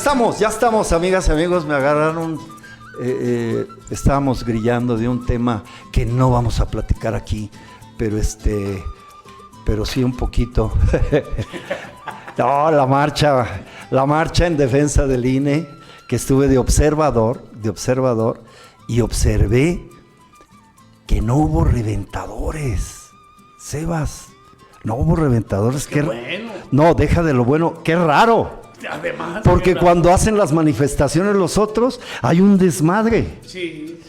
estamos, amigas y amigos, me agarraron, estábamos grillando de un tema que no vamos a platicar aquí, pero sí un poquito. No, la marcha en defensa del INE, que estuve de observador, y observé que no hubo reventadores, Sebas. No hubo reventadores. Qué bueno. No, deja de lo bueno, qué raro. Además, porque cuando hacen las manifestaciones los otros, hay un desmadre. Sí.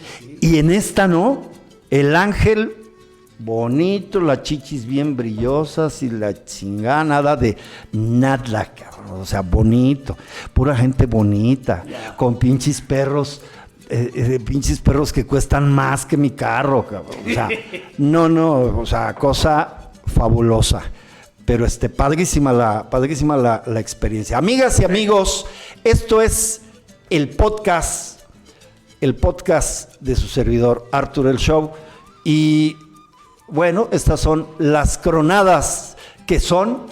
Y en esta no, el ángel bonito, las chichis bien brillosas y la chingada, nada, cabrón. O sea, bonito, pura gente bonita, con pinches perros que cuestan más que mi carro, cabrón. O sea, no, o sea, cosa fabulosa, pero padrísima la experiencia. Amigas y amigos, esto es el podcast de su servidor Arthur El Show, y bueno, estas son las cronadas, que son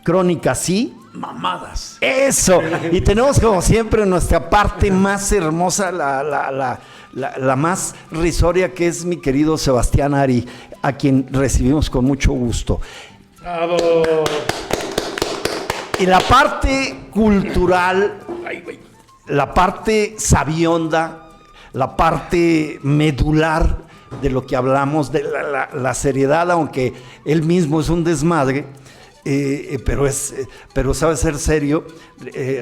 crónicas, ¿sí? Mamadas. Eso, y tenemos como siempre nuestra parte más hermosa, la más risoria, que es mi querido Sebastián Ari, a quien recibimos con mucho gusto. ¡Bravo! Y la parte cultural, la parte sabionda, la parte medular de lo que hablamos, de la seriedad, aunque él mismo es un desmadre, pero sabe ser serio.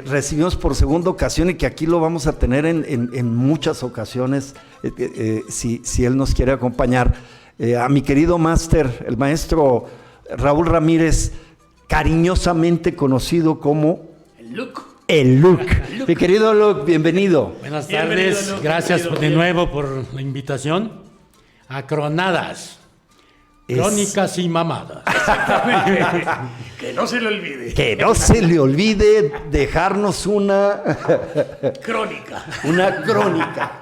Recibimos por segunda ocasión, y que aquí lo vamos a tener en muchas ocasiones, si él nos quiere acompañar, a mi querido máster, el maestro Raúl Ramírez, cariñosamente conocido como El Luc. Mi querido Luc, bienvenido. Buenas tardes, Luc, gracias de nuevo por la invitación a Cronadas. Crónicas y mamadas. Exactamente. Que no se le olvide. Que no se le olvide dejarnos una crónica. Una crónica.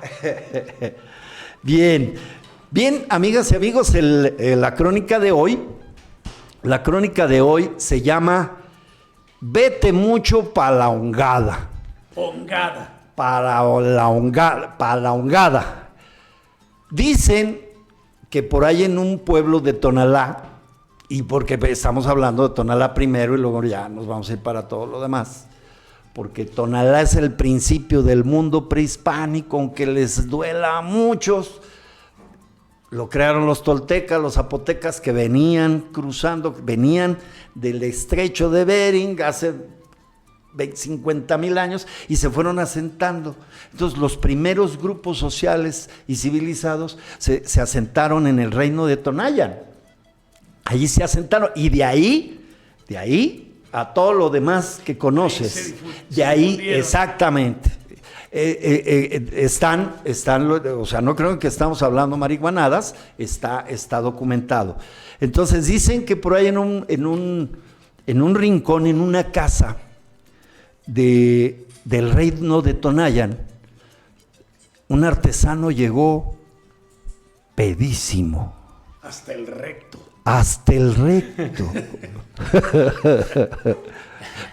Bien, amigas y amigos, la crónica de hoy se llama Vete mucho pa' la hongada. Para la hongada. Dicen que por ahí en un pueblo de Tonalá, y porque estamos hablando de Tonalá primero y luego ya nos vamos a ir para todo lo demás, porque Tonalá es el principio del mundo prehispánico, aunque les duela a muchos. Lo crearon los toltecas, los zapotecas, que venían del estrecho de Bering hace 50,000 años y se fueron asentando. Entonces los primeros grupos sociales y civilizados se asentaron en el reino de Tonayan. Allí se asentaron, y de ahí a todo lo demás que conoces. De ahí, exactamente. Están, o sea, no creo que estamos hablando marihuanadas, está documentado. Entonces dicen que por ahí en un rincón, en una casa del reino de Tonayan, un artesano llegó pedísimo. Hasta el recto.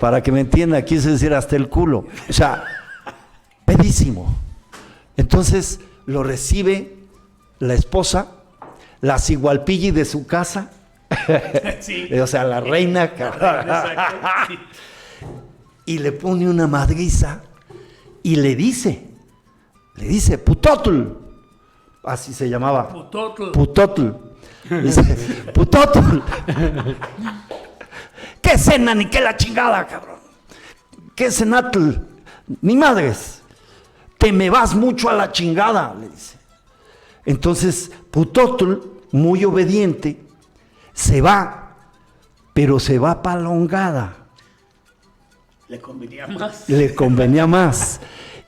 Para que me entienda, quise decir hasta el culo. O sea, pedísimo. Entonces lo recibe la esposa, la cigualpilli de su casa. Sí. O sea, la reina. Exacto. Sí. Y le pone una madriza y le dice, Putotl, así se llamaba. Putotl. Dice, Putotl. ¿Qué cena ni qué la chingada, cabrón? ¿Qué cenatl? Ni madres. Te me vas mucho a la chingada, le dice. Entonces Putotl, muy obediente, se va, pero se va para la hongada. Le convenía más.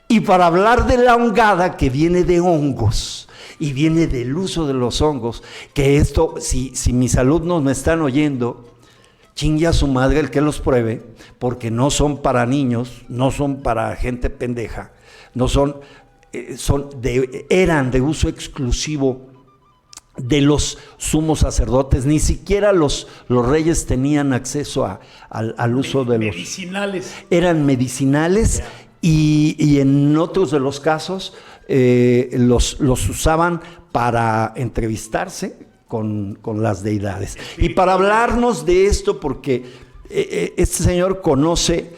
Y para hablar de la hongada, que viene de hongos y viene del uso de los hongos, que esto, si mis alumnos me están oyendo, chingue a su madre el que los pruebe, porque no son para niños, no son para gente pendeja, no son, eran de uso exclusivo de los sumos sacerdotes. Ni siquiera los reyes tenían acceso al uso de los... Medicinales. Eran medicinales y en otros de los casos los usaban para entrevistarse con las deidades. Y para hablarnos de esto, porque este señor conoce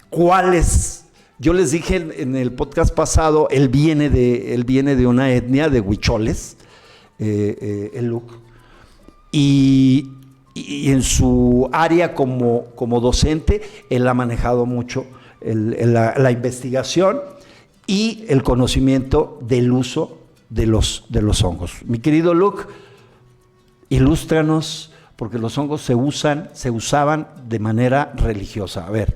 cuáles... Yo les dije en el podcast pasado, él viene de una etnia de huicholes, el Luc, y en su área como docente, él ha manejado mucho la investigación y el conocimiento del uso de los hongos. Mi querido Luc, ilústranos, porque los hongos se usaban de manera religiosa. A ver,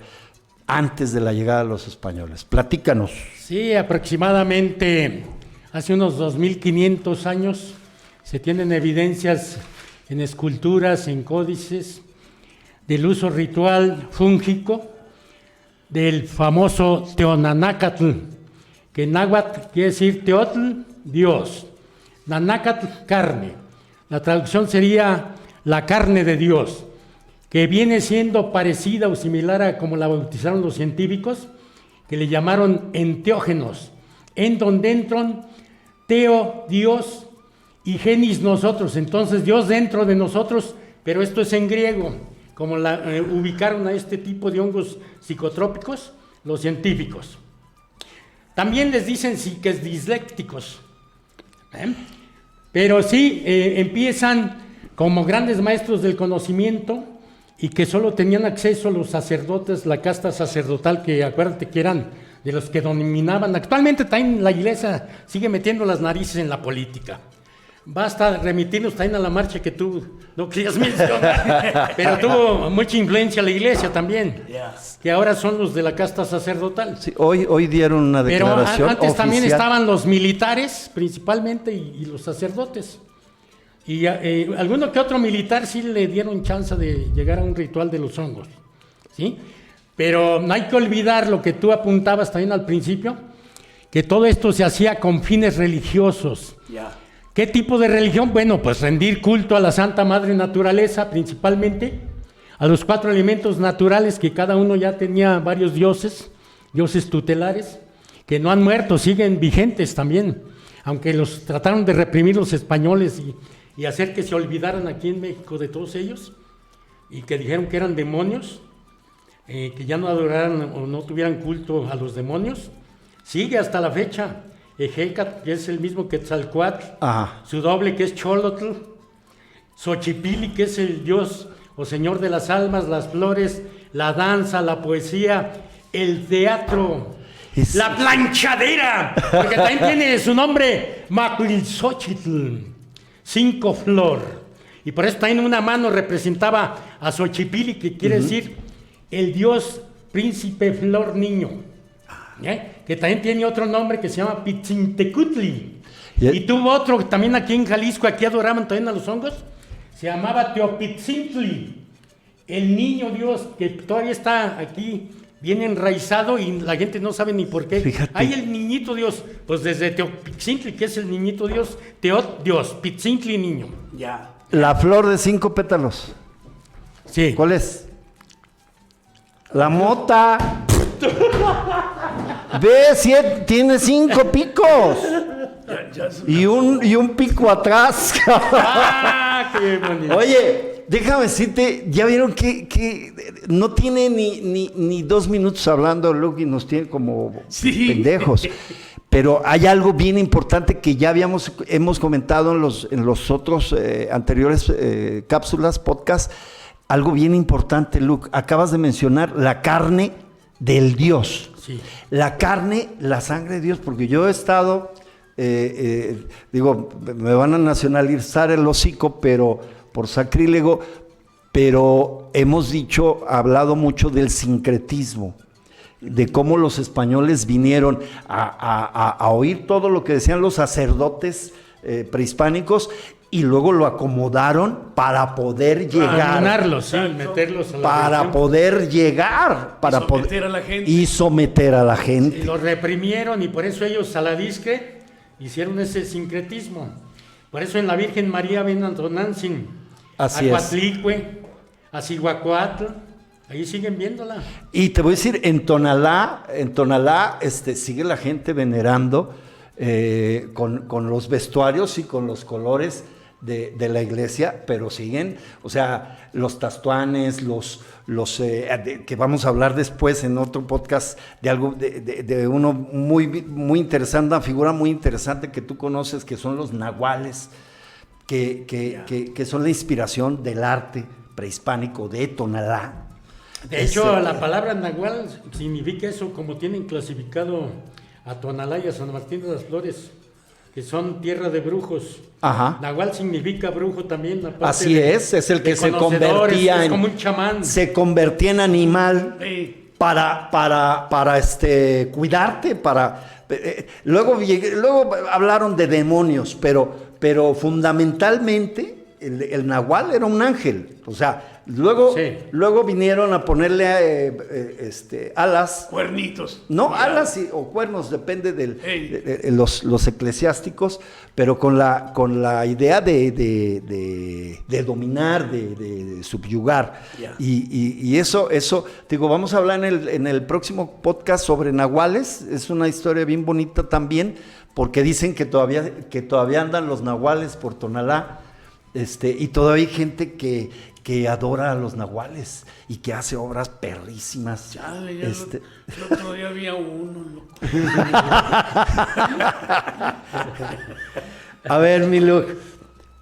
antes de la llegada de los españoles. Platícanos. Sí, aproximadamente hace unos 2500 años se tienen evidencias en esculturas, en códices, del uso ritual fúngico del famoso Teonanácatl, que en náhuatl quiere decir Teotl, Dios, Nanácatl, carne. La traducción sería la carne de Dios, que viene siendo parecida o similar a como la bautizaron los científicos, que le llamaron enteógenos, en donde entran teo, Dios, y genis, nosotros. Entonces Dios dentro de nosotros, pero esto es en griego, como ubicaron a este tipo de hongos psicotrópicos los científicos. También les dicen psiques dislécticos, pero sí empiezan como grandes maestros del conocimiento, y que solo tenían acceso a los sacerdotes, la casta sacerdotal, que acuérdate que eran de los que dominaban. Actualmente también la iglesia sigue metiendo las narices en la política. Basta remitirnos también a la marcha que tú no querías mencionar, pero tuvo mucha influencia la iglesia también, que ahora son los de la casta sacerdotal. Sí, hoy dieron una declaración pero antes oficial. También estaban los militares, principalmente, y los sacerdotes. Y alguno que otro militar sí le dieron chance de llegar a un ritual de los hongos, ¿sí? Pero no hay que olvidar lo que tú apuntabas también al principio, que todo esto se hacía con fines religiosos. ¿Qué tipo de religión? Bueno, pues rendir culto a la Santa Madre Naturaleza, principalmente, a los 4 elementos naturales, que cada uno ya tenía varios dioses tutelares, que no han muerto, siguen vigentes también, aunque los trataron de reprimir los españoles y hacer que se olvidaran aquí en México de todos ellos, y que dijeron que eran demonios, que ya no adoraran o no tuvieran culto a los demonios. Sigue hasta la fecha. Ejecatl, que es el mismo Quetzalcóatl, su doble, que es Xolotl, Xochipilli, que es el dios o señor de las almas, las flores, la danza, la poesía, el teatro, la planchadera, porque también tiene su nombre, Macuilxochitl, 5 flor, y por eso también una mano representaba a Xochipilli, que quiere decir el dios príncipe flor niño, que también tiene otro nombre que se llama Pitzintecutli, y tuvo otro también aquí en Jalisco, aquí adoraban también a los hongos, se llamaba Teopitzintli, el niño Dios, que todavía está aquí bien enraizado y la gente no sabe ni por qué. Fíjate. Hay el niñito Dios, pues desde Teopitzintli, que es el niñito Dios, Teot Dios, Pitzintli niño. La flor de 5 pétalos. Sí. ¿Cuál es? La mota. Ve, tiene 5 picos. Y un pico atrás. ¡Ah, qué bonito! Oye, déjame decirte, ya vieron que no tiene ni 2 minutos hablando, Luke, y nos tiene como pendejos. Pero hay algo bien importante que ya hemos comentado en los otros anteriores cápsulas, podcast. Algo bien importante, Luke. Acabas de mencionar la carne del Dios. Sí. La carne, la sangre de Dios, porque yo he estado, digo, me van a nacionalizar el hocico, pero por sacrílego, pero hemos hablado mucho del sincretismo, de cómo los españoles vinieron a oír todo lo que decían los sacerdotes prehispánicos, y luego lo acomodaron para poder llegar. Meterlos a la para religión. Poder llegar. Para someter a la gente. Y someter a la gente. Y los reprimieron, y por eso ellos a la discre hicieron ese sincretismo. Por eso en la Virgen María ven a Tonantzin, Así a es. Coatlicue, a Cihuacuatl, ahí siguen viéndola. Y te voy a decir, en Tonalá, sigue la gente venerando con los vestuarios y con los colores de la iglesia, pero siguen, o sea, los tastuanes, que vamos a hablar después en otro podcast de algo, de uno muy interesante, una figura muy interesante que tú conoces, que son los nahuales, que son la inspiración del arte prehispánico de Tonalá. De hecho, la palabra nahual significa eso, como tienen clasificado a Tonalá y a San Martín de las Flores, que son tierra de brujos. Ajá. Nahual significa brujo también. Así es el que de se conocedores, convertía es como un chamán. se convertía en animal Sí. para cuidarte, luego hablaron de demonios, pero fundamentalmente el nahual era un ángel, o sea, luego vinieron a ponerle alas. Cuernitos. No, Ya. alas o cuernos, depende Ey. de los eclesiásticos, pero con la idea de dominar, de subyugar. Ya. Y eso, digo, vamos a hablar en el próximo podcast sobre nahuales. Es una historia bien bonita también, porque dicen que todavía andan los nahuales por Tonalá, y todavía hay gente que adora a los nahuales y que hace obras perrísimas. Chale, ya el otro día había uno, loco. A ver, mi Luke,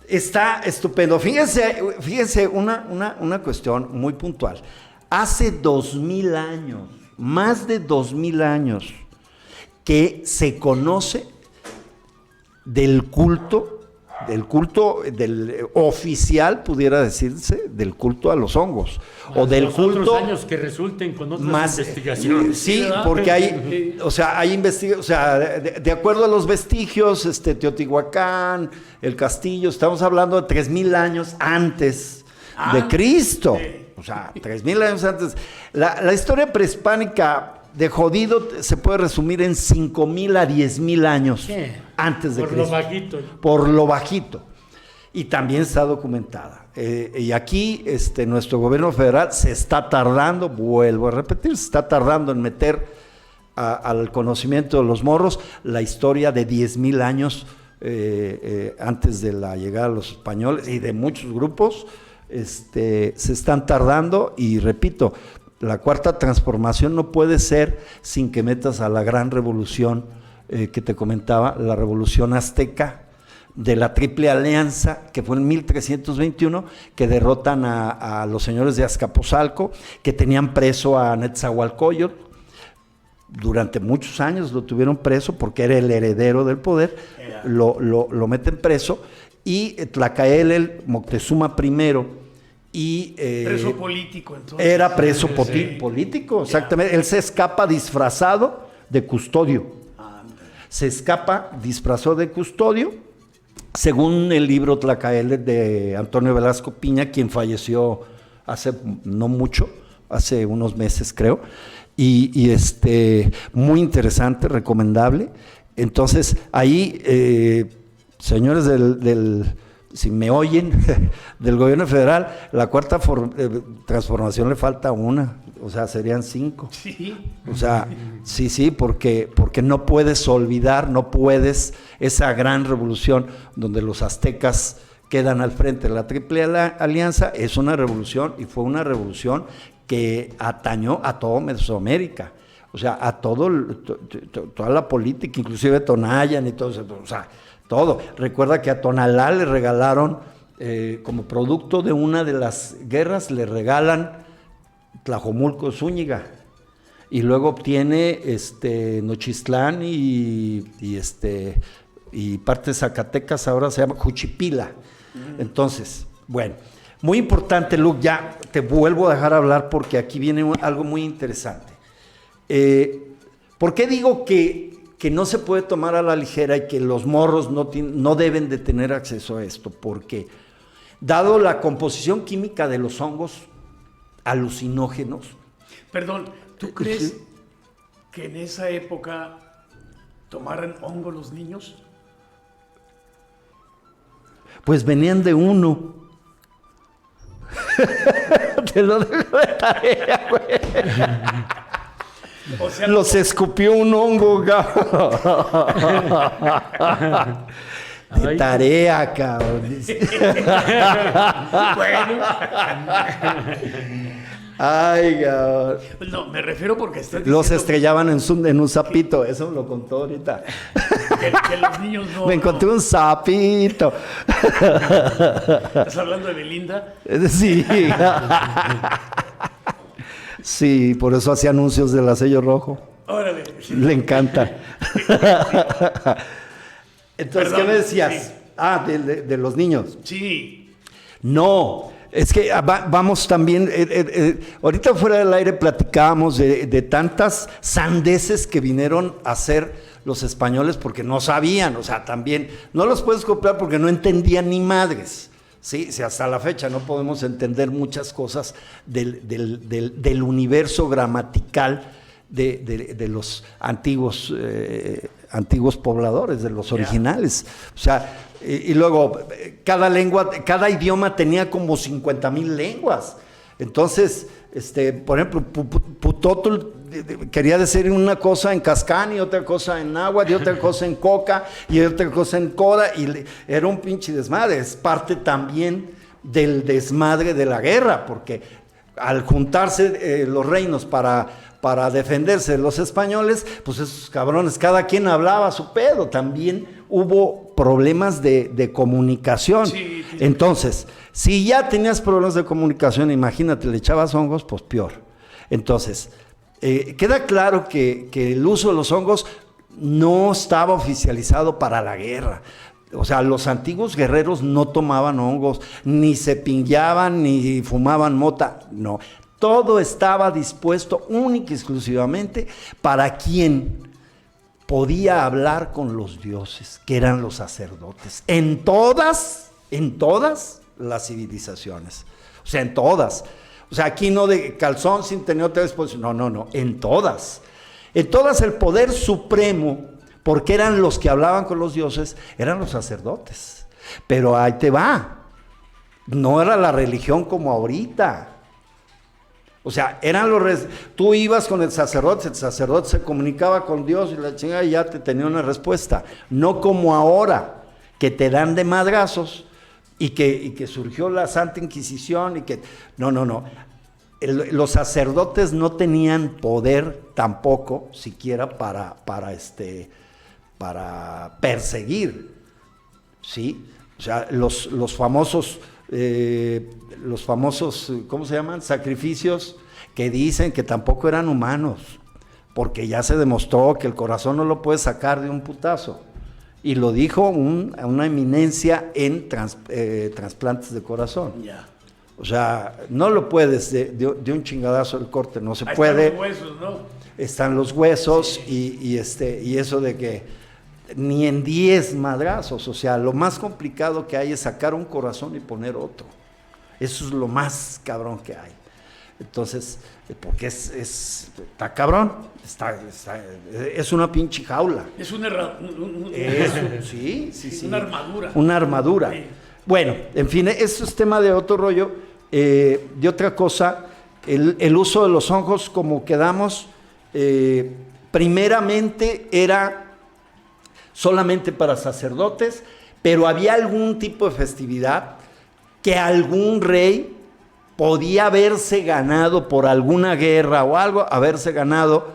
está estupendo. Fíjense una cuestión muy puntual. Hace 2000 años, más de 2000 años, que se conoce del culto oficial, pudiera decirse, del culto a los hongos. O del los culto. otros años que resulten con otras Más investigaciones. sí, ¿verdad? porque hay investigaciones, o sea, de acuerdo a los vestigios, Teotihuacán, el castillo, estamos hablando de 3000 años antes de Cristo. Sí. O sea, 3000 años antes. La historia prehispánica de jodido se puede resumir en 5000 a 10000 años Sí, antes de por Cristo. lo bajito. Por lo bajito. Y también está documentada. Y aquí nuestro gobierno federal se está tardando, vuelvo a repetir, se está tardando en meter al conocimiento de los morros la historia de 10,000 años antes de la llegada de los españoles y de muchos grupos. Se están tardando y repito, la cuarta transformación no puede ser sin que metas a la gran revolución que te comentaba, la revolución azteca, de la Triple Alianza, que fue en 1321, que derrotan a los señores de Azcapotzalco, que tenían preso a Netzahualcóyotl. Durante muchos años lo tuvieron preso porque era el heredero del poder, lo meten preso, y Tlacaelel, Moctezuma I, Preso político, entonces. era preso Sí. político, exactamente. Él se escapa disfrazado de custodio. Se escapa disfrazado de custodio, según el libro Tlacaelel de Antonio Velasco Piña, quien falleció hace no mucho, hace unos meses creo, y muy interesante, recomendable. Entonces, ahí, señores si me oyen, del gobierno federal, la cuarta transformación le falta una, o sea, serían 5. Sí. O sea, sí, porque no puedes olvidar, esa gran revolución donde los aztecas quedan al frente de la Triple Alianza, es una revolución y fue una revolución que atañó a todo Mesoamérica, o sea, a toda la política, inclusive Tonayan y todo eso, o sea, todo. Recuerda que a Tonalá le regalaron, como producto de una de las guerras, le regalan Tlajomulco Zúñiga, y luego obtiene Nochistlán y parte de Zacatecas, ahora se llama Juchipila. Entonces, bueno, muy importante, Luke, ya te vuelvo a dejar hablar porque aquí viene algo muy interesante. ¿Por qué digo que no se puede tomar a la ligera y que los morros no deben de tener acceso a esto? Porque, dado la composición química de los hongos alucinógenos. Perdón, ¿tú crees que en esa época tomaran hongo los niños? Pues venían de uno. Te lo dejo de tarea, güey. O sea, Los escupió un hongo, cabrón. De Ay. tarea, cabrón. bueno, Ay, cabrón. no, me refiero porque estás Los diciendo estrellaban en un sapito. Eso me lo contó ahorita. que los niños no... Me encontré un sapito. ¿Estás hablando de Belinda? Sí. Sí, por eso hacía anuncios del sello rojo. Órale. Sí. Le encanta. Entonces, Perdón, ¿qué me decías? sí. Ah, de los niños. Sí. No, es que vamos también, ahorita fuera del aire platicábamos de tantas sandeces que vinieron a hacer los españoles porque no sabían, o sea, también no los puedes copiar porque no entendían ni madres. Sí, si hasta la fecha no podemos entender muchas cosas del universo gramatical de los antiguos pobladores, de los originales. O sea, y luego cada idioma tenía como 50,000 lenguas. Entonces, por ejemplo, Putotl quería decir una cosa en cascán y otra cosa en náhuatl y otra cosa en coca y otra cosa en coda, y era un pinche desmadre. Es parte también del desmadre de la guerra, porque al juntarse los reinos para defenderse de los españoles, pues esos cabrones, cada quien hablaba su pedo. También hubo problemas de comunicación. Sí. Entonces, si ya tenías problemas de comunicación, imagínate, le echabas hongos, pues peor. Entonces, queda claro que el uso de los hongos no estaba oficializado para la guerra. O sea, los antiguos guerreros no tomaban hongos, ni se pingueaban, ni fumaban mota, no. Todo estaba dispuesto única y exclusivamente para quien podía hablar con los dioses, que eran los sacerdotes, en todas las civilizaciones. O sea, en todas. O sea, aquí no de calzón sin tener otra disposición. No, en todas. En todas el poder supremo, porque eran los que hablaban con los dioses, eran los sacerdotes. Pero ahí te va. No era la religión como ahorita. O sea, tú ibas con el sacerdote se comunicaba con Dios y la chingada y ya te tenía una respuesta. No como ahora, que te dan de madrazos y que surgió la Santa Inquisición y que... No. Los sacerdotes no tenían poder tampoco, siquiera para perseguir, ¿sí? O sea, los famosos, ¿cómo se llaman? Sacrificios que dicen que tampoco eran humanos, porque ya se demostró que el corazón no lo puedes sacar de un putazo. Y lo dijo una eminencia en trasplantes de corazón. Ya. O sea, no lo puedes de un chingadazo del corte, no se Ahí puede. están los huesos, ¿no? Están los huesos, Sí. y eso de que ni en 10 madrazos. O sea, lo más complicado que hay es sacar un corazón y poner otro. Eso es lo más cabrón que hay. Entonces, porque está cabrón, es una pinche jaula. Es Sí. Una armadura. Una armadura. Sí. Bueno, en fin, eso es tema de otro rollo. De otra cosa, el uso de los hongos, como quedamos, primeramente era solamente para sacerdotes, pero había algún tipo de festividad que algún rey podía haberse ganado por alguna guerra o algo, haberse ganado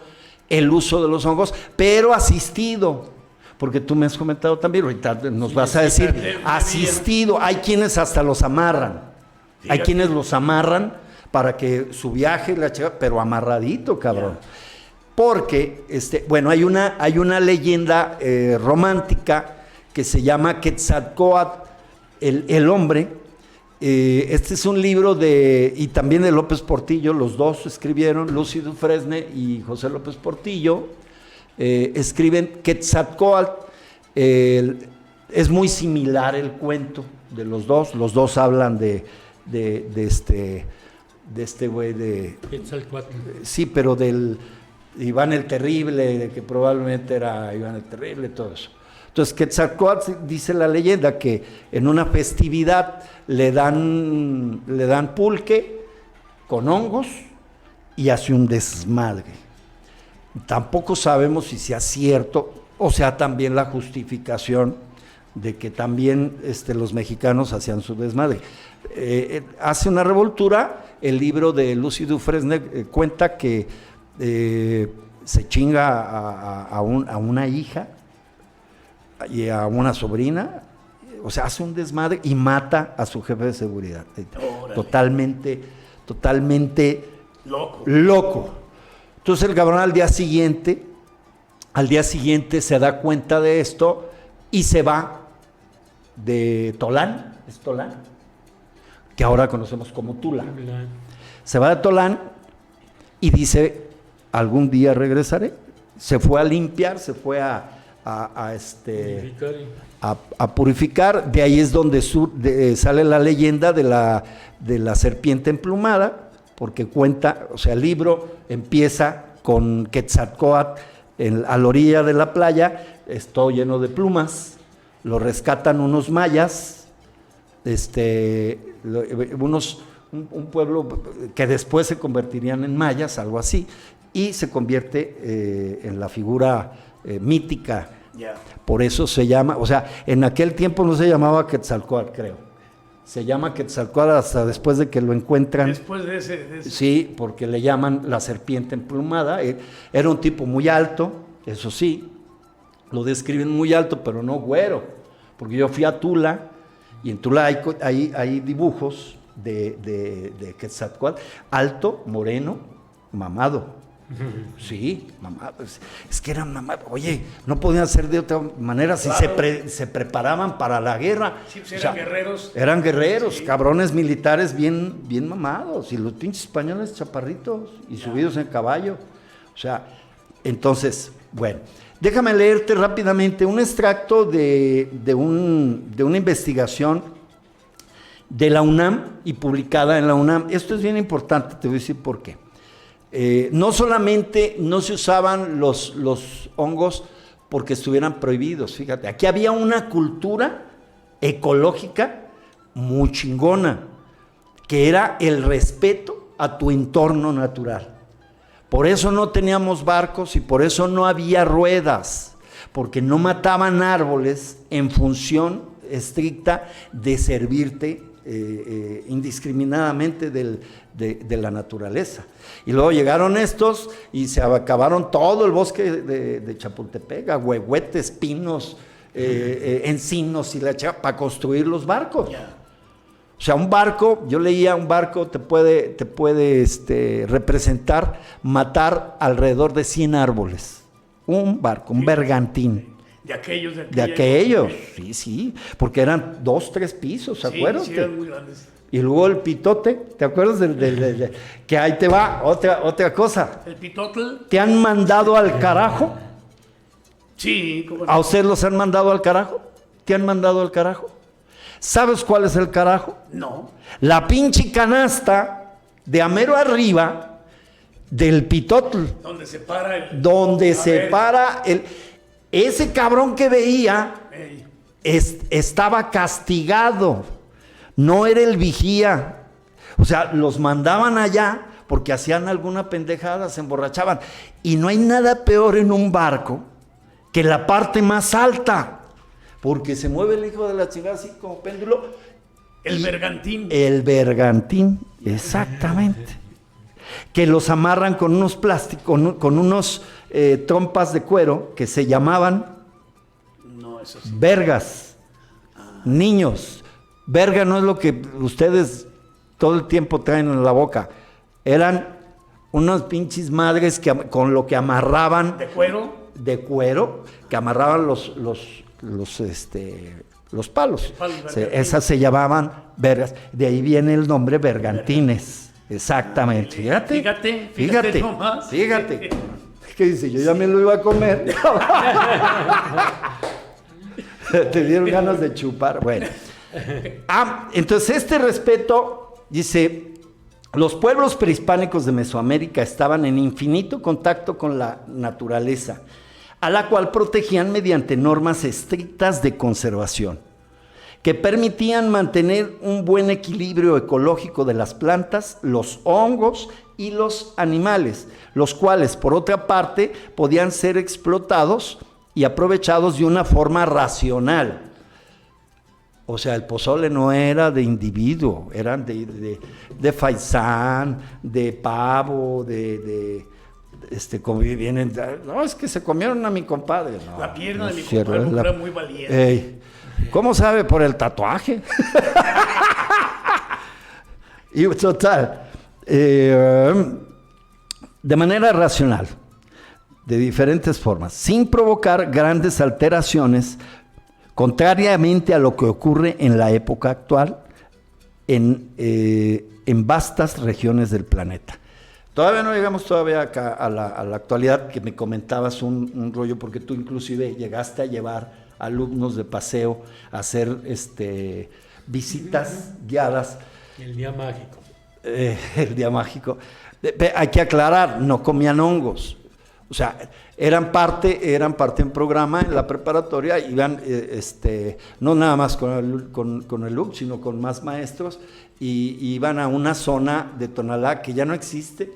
el uso de los hongos, pero asistido. Porque tú me has comentado también, ahorita nos vas a decir, asistido. Hay quienes hasta los amarran. Hay quienes los amarran para que su viaje, pero amarradito, cabrón. Porque, bueno, hay una leyenda romántica que se llama Quetzalcóatl, el hombre. Este es un libro y también de López Portillo, los dos escribieron, Lucy Dufresne y José López Portillo, escriben Quetzalcóatl. Es muy similar el cuento de los dos hablan de este güey de... Quetzalcóatl. Sí, pero del Iván el Terrible, de que probablemente era Iván el Terrible, todo eso. Entonces Quetzalcóatl, dice la leyenda, que en una festividad le dan pulque con hongos y hace un desmadre. Tampoco sabemos si sea cierto o sea también la justificación de que también los mexicanos hacían su desmadre. Hace una revoltura. El libro de Lucy Dufresne cuenta que se chinga a una hija y a una sobrina, o sea, hace un desmadre y mata a su jefe de seguridad. Totalmente loco. Entonces el cabrón al día siguiente se da cuenta de esto y se va de Tolán, ¿es Tolán? Que ahora conocemos como Tula. Se va de Tolán y dice, algún día regresaré. Se fue a limpiar, se fue a purificar. De ahí es donde sale la leyenda de la serpiente emplumada, porque cuenta, o sea, el libro empieza con Quetzalcóatl a la orilla de la playa, todo lleno de plumas, lo rescatan unos mayas, un pueblo que después se convertirían en mayas, algo así, y se convierte en la figura mítica. Yeah. Por eso se llama, o sea, en aquel tiempo no se llamaba Quetzalcóatl, creo. Se llama Quetzalcóatl hasta después de que lo encuentran. Después de ese. Sí, porque le llaman la serpiente emplumada. Era un tipo muy alto, eso sí, lo describen muy alto, pero no güero, porque yo fui a Tula, y en Tula hay dibujos de Quetzalcóatl, alto, moreno, mamado. Sí, mamado. Es que eran mamados. Oye, no podían ser de otra manera si Claro. se preparaban para la guerra. Sí, pues eran guerreros. Eran guerreros, Sí. cabrones militares bien mamados. Y los pinches españoles chaparritos y subidos en caballo. O sea, entonces, bueno. Déjame leerte rápidamente un extracto de una investigación de la UNAM y publicada en la UNAM. Esto es bien importante, te voy a decir por qué. No solamente no se usaban los hongos porque estuvieran prohibidos, fíjate, aquí había una cultura ecológica muy chingona, que era el respeto a tu entorno natural. Por eso no teníamos barcos y por eso no había ruedas, porque no mataban árboles en función estricta de servirte indiscriminadamente de la naturaleza. Y luego llegaron estos y se acabaron todo el bosque de Chapultepec, ahuehuetes, pinos, encinos y la chava, para construir los barcos. O sea, un barco, yo leía, un barco te puede representar matar alrededor de 100 árboles. Un barco, un bergantín. De aquellos. De aquellos, sí, porque eran 2, 3 pisos, ¿se acuerdan? Sí, eran muy grandes. Y luego el pitote, ¿te acuerdas que ahí te va otra cosa? El pitotl. ¿Te han mandado al carajo? Sí, ¿cómo no? ¿A ustedes los han mandado al carajo? ¿Te han mandado al carajo? ¿Sabes cuál es el carajo? No. La pinche canasta de amero arriba del pitotl, Donde se para el. donde A se ver. para ese cabrón que veía. Ey. Estaba castigado, no era el vigía. O sea, los mandaban allá porque hacían alguna pendejada, se emborrachaban. Y no hay nada peor en un barco que la parte más alta, porque se mueve el hijo de la chingada así como péndulo. El Y bergantín. El bergantín, exactamente. Que los amarran con unos plásticos, con unos trompas de cuero que se llamaban No, eso sí. vergas. Niños, verga no es lo que ustedes todo el tiempo traen en la boca. Eran unas pinches madres con lo que amarraban De cuero. de cuero, que amarraban los palos. palos, bergantín. Esas se llamaban vergas. De ahí viene el nombre bergantines. Exactamente. Fíjate nomás. Fíjate. ¿Qué dice? Yo ya me lo iba a comer. Te dieron ganas de chupar. Bueno. Entonces este respeto, dice, los pueblos prehispánicos de Mesoamérica estaban en infinito contacto con la naturaleza. a la cual protegían mediante normas estrictas de conservación, que permitían mantener un buen equilibrio ecológico de las plantas, los hongos y los animales, los cuales, por otra parte, podían ser explotados y aprovechados de una forma racional. O sea, el pozole no era de individuo, eran de faisán, de pavo, como vienen, no, es que se comieron a mi compadre. No, la pierna no de mi cierto, compadre era muy valiente. ¿Cómo sabe? Por el tatuaje. Y total, de manera racional, de diferentes formas, sin provocar grandes alteraciones, contrariamente a lo que ocurre en la época actual en vastas regiones del planeta. Todavía no llegamos acá a la actualidad, que me comentabas un rollo, porque tú inclusive llegaste a llevar alumnos de paseo a hacer visitas guiadas. El día mágico. El día mágico. Hay que aclarar, no comían hongos. O sea, eran parte en programa en la preparatoria, iban no nada más con el LUC, sino con más maestros, y iban a una zona de Tonalá que ya no existe,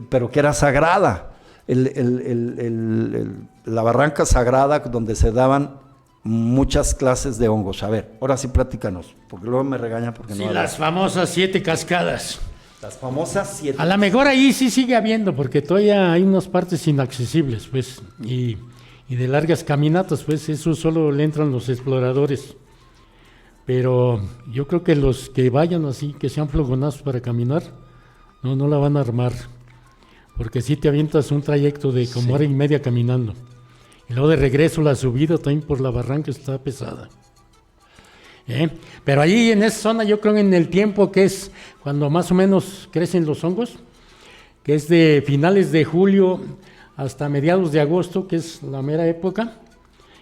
pero que era sagrada, la barranca sagrada, donde se daban muchas clases de hongos. A ver, ahora sí platícanos, porque luego me regañan porque sí, no las famosas 7 cascadas. Las famosas 7. A lo mejor ahí sí sigue habiendo, porque todavía hay unas partes inaccesibles, pues, y de largas caminatas, pues, eso solo le entran los exploradores. Pero yo creo que los que vayan así, que sean flogonazos para caminar, no la van a armar, porque si te avientas un trayecto de como hora y media caminando, y luego de regreso la subida también por la barranca está pesada. Pero ahí en esa zona, yo creo en el tiempo que es cuando más o menos crecen los hongos, que es de finales de julio hasta mediados de agosto, que es la mera época,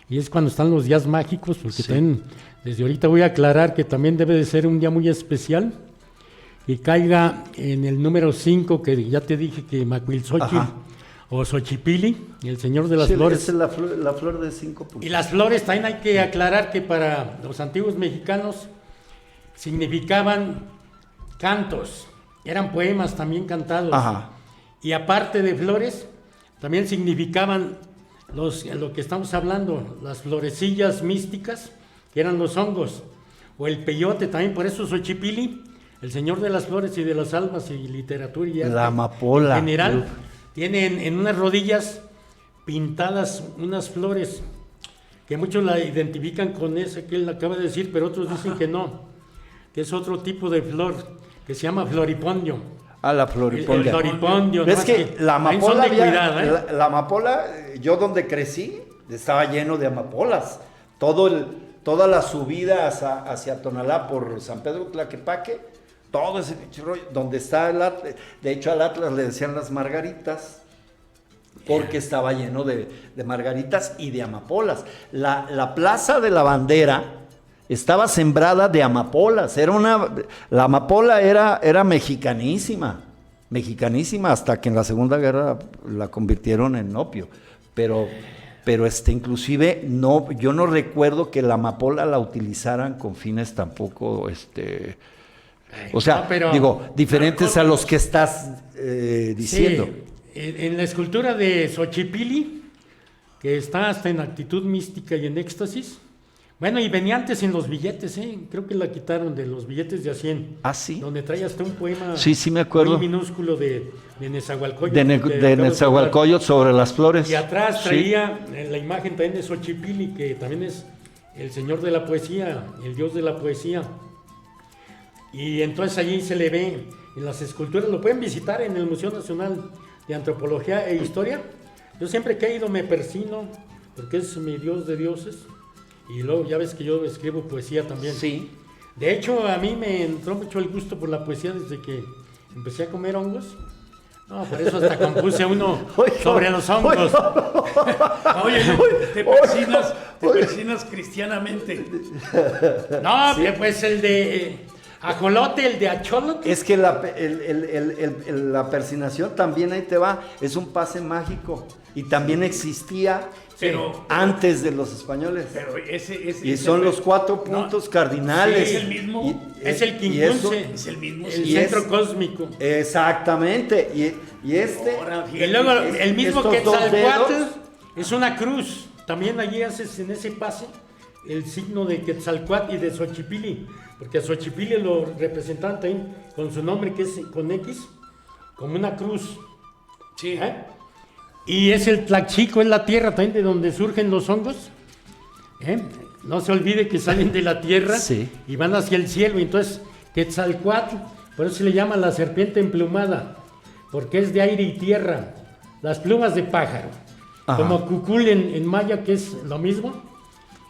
y es cuando están los días mágicos, porque también desde ahorita voy a aclarar que también debe de ser un día muy especial, y caiga en el número 5, que ya te dije que Macuilxóchitl o Xochipilli, el señor de las flores. Esa es la flor de 5 puntos. Y las flores también hay que aclarar que para los antiguos mexicanos significaban cantos, eran poemas también cantados. Ajá. Y aparte de flores, también significaban lo que estamos hablando, las florecillas místicas, que eran los hongos, o el peyote también, por eso Xochipilli, el señor de las flores y de las almas y literatura y arte, la amapola. En general, tienen en unas rodillas pintadas unas flores, que muchos la identifican con esa que él acaba de decir, pero otros dicen que no, que es otro tipo de flor, que se llama floripondio. La floripondia. El floripondio. Es que la amapola, la amapola, yo donde crecí, estaba lleno de amapolas. Toda la subida hacia Tonalá por San Pedro Tlaquepaque, todo ese rollo, donde está el Atlas, de hecho al Atlas le decían las margaritas, porque estaba lleno de margaritas y de amapolas. La Plaza de la Bandera estaba sembrada de amapolas. La amapola era mexicanísima hasta que en la Segunda Guerra la convirtieron en opio. Pero inclusive yo no recuerdo que la amapola la utilizaran con fines tampoco, o sea, diferentes a los que estás diciendo. Sí, en la escultura de Xochipilli, que está hasta en actitud mística y en éxtasis. Bueno, y venía antes en los billetes, creo que la quitaron de los billetes de a 100. ¿Ah, sí? Donde trae hasta un poema sí, me acuerdo. muy minúsculo de Nezahualcóyotl. De Nezahualcóyotl sobre las flores. Y atrás traía la imagen también de Xochipilli, que también es el señor de la poesía, el dios de la poesía. Y entonces allí se le ve en las esculturas, lo pueden visitar en el Museo Nacional de Antropología e Historia. Yo siempre que he ido me persino, porque es mi dios de dioses. Y luego ya ves que yo escribo poesía también. Sí. De hecho, a mí me entró mucho el gusto por la poesía desde que empecé a comer hongos. No, por eso hasta compuse uno sobre los hongos. Oye, te persinas cristianamente. No, sí. Pues el de ajolote, el de acholotl. Es que la persinación también, ahí te va, es un pase mágico. Y también existía Pero, antes de los españoles. pero Y son los 4 puntos cardinales. sí, es el mismo. Es el y eso- quincunce, Es el mismo. el y centro es- cósmico. Exactamente. Y este. Ahora, Y luego el mismo estos dos Quetzalcóatl dedos. es una cruz. También allí haces en ese pase el signo de Quetzalcóatl y de Xochipilli, porque a Xochipilli lo representaban también con su nombre que es con X, como una cruz. Sí. ¿eh? Y es el Tlaxico, es la tierra también de donde surgen los hongos. ¿eh? No se olvide que salen de la tierra Sí. y van hacia el cielo. Entonces, Quetzalcóatl, por eso se le llama la serpiente emplumada, porque es de aire y tierra, las plumas de pájaro. Ajá. Como Cucul en maya, que es lo mismo,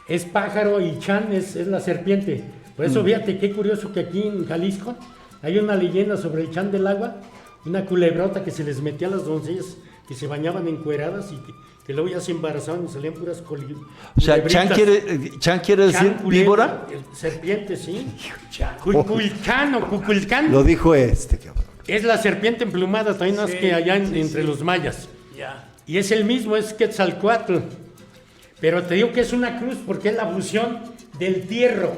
es pájaro y Chan es la serpiente. Por eso, fíjate qué curioso que aquí en Jalisco hay una leyenda sobre el Chan del agua, una culebrota que se les metía a las doncellas que se bañaban encueradas y que luego ya se embarazaban y salían puras O sea, Chan quiere decir víbora. Serpiente, sí. Chan. Cuculcán o Cuculcán Lo dijo cabrón. es la serpiente emplumada, también más Sí, que allá sí, entre sí. los mayas. Ya. Y es el mismo, es Quetzalcóatl. Pero te digo que es una cruz porque es la fusión del tierro,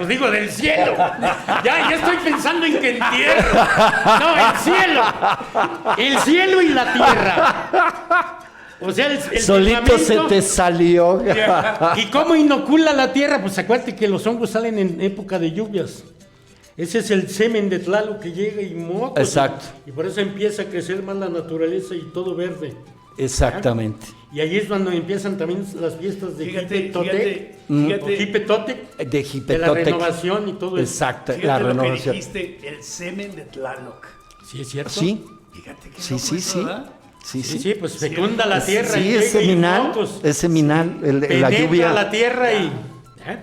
digo del cielo. Ya estoy pensando en que el tierro. No, el cielo y la tierra. O sea, el Solito se firmamento. te salió. ¿Y cómo inocula la tierra? Pues acuérdate que los hongos salen en época de lluvias. Ese es el semen de Tlaloc que llega y mocos. Exacto. Y por eso empieza a crecer más la naturaleza y todo verde. Exactamente. Y ahí es cuando empiezan también las fiestas de Fíjate, Jipetotec, fíjate, Jipetotec, De de la Jipetotec. renovación y todo eso. Exacto, fíjate la lo que renovación. dijiste, el semen de Tlaloc. Sí, es cierto. Sí, Fíjate que sí, sí, sí. Sí. Sí, sí, pues fecunda la tierra. Sí, y es llega y seminal. mocos. Es seminal. La Penetra lluvia. la tierra y... ¿eh?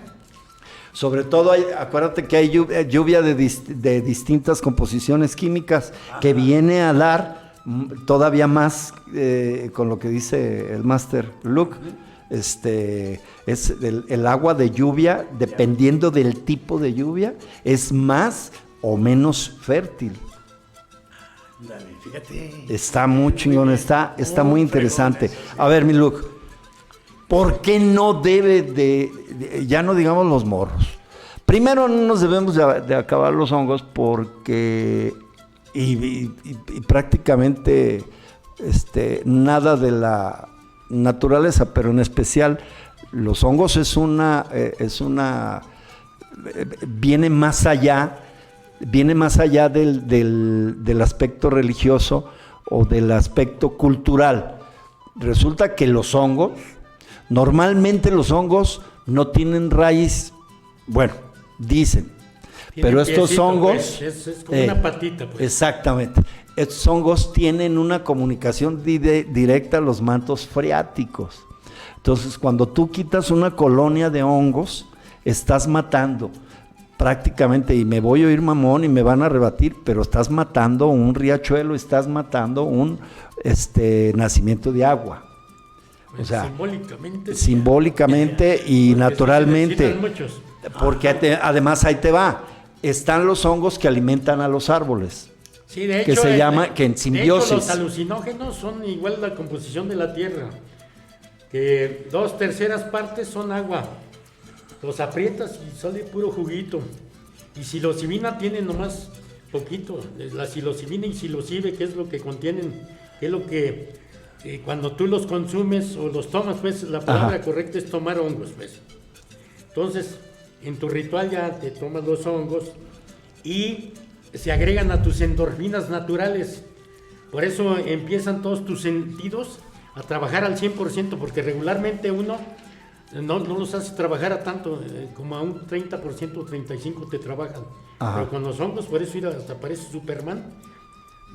Sobre todo, acuérdate que hay lluvia de distintas composiciones químicas que viene a dar todavía más, con lo que dice el Master Luke, es el agua de lluvia, dependiendo del tipo de lluvia, es más o menos fértil. Dale, fíjate. Está muy chingón, está muy interesante. A ver, mi Luke, ¿por qué no debe ya no digamos los morros? Primero, no nos debemos de acabar los hongos porque, y prácticamente nada de la naturaleza, pero en especial los hongos viene más allá del aspecto religioso o del aspecto cultural. Resulta que normalmente los hongos no tienen raíz, bueno, dicen, Tiene pero estos piecito, hongos... pues, es como una patita, pues. Exactamente. Estos hongos tienen una comunicación directa a los mantos freáticos. Entonces, cuando tú quitas una colonia de hongos, estás matando prácticamente, y me voy a oír mamón y me van a rebatir, pero estás matando un riachuelo, estás matando un nacimiento de agua. Pues, O sea, simbólicamente. simbólicamente y Porque naturalmente. se necesitan muchos. Porque además ahí te va. Están los hongos que alimentan a los árboles. Sí, de hecho, que se llama que en de simbiosis. hecho, los alucinógenos son igual la composición de la tierra, que 2/3 partes son agua. Los aprietas y sale puro juguito. Y psilocibina tiene nomás poquito. La psilocibina y psilocibe, que es lo que contienen, que es lo que cuando tú los consumes o los tomas, pues la palabra correcta es tomar hongos, pues. Entonces, en tu ritual ya te tomas los hongos y se agregan a tus endorfinas naturales. Por eso empiezan todos tus sentidos a trabajar al 100%, porque regularmente uno no los hace trabajar a tanto, como a un 30% o 35% te trabajan. Ajá. Pero con los hongos, por eso hasta parece Superman.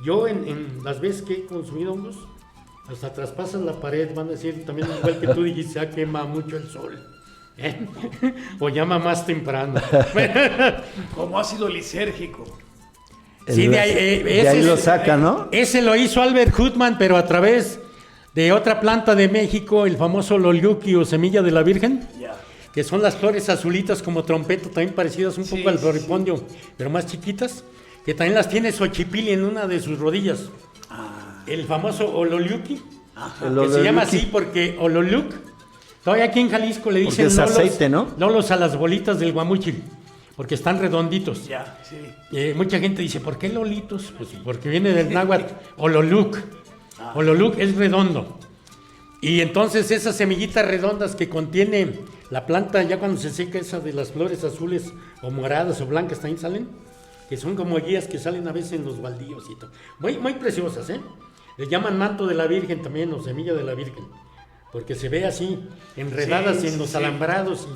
Yo en las veces que he consumido hongos, hasta traspasas la pared, van a decir también igual que tú dijiste, quema mucho el sol. O llama más temprano. Como ácido lisérgico. Sí, de ahí lo saca, ¿no? Ese lo hizo Albert Hoodman, pero a través de otra planta de México, el famoso loliuqui o semilla de la Virgen, Ya. que son las flores azulitas como trompeta, también parecidas un poco al floripondio, pero más chiquitas, que también las tiene Xochipilli en una de sus rodillas. El famoso ololiuqui Que se llama así porque Ololuc, todavía aquí en Jalisco le dicen es lolos, aceite, ¿no? lolos a las bolitas del guamúchil, porque están redonditos. Ya, sí. Mucha gente dice, ¿por qué lolitos? Pues porque viene del náhuatl Ololuc. Ololuc es redondo. Y entonces esas semillitas redondas que contiene la planta, ya cuando se seca esa de las flores azules o moradas o blancas también salen, que son como guías que salen a veces en los baldíos y todo. Muy, muy preciosas, ¿eh? Le llaman manto de la Virgen también, o semilla de la Virgen, porque se ve así, enredadas en los alambrados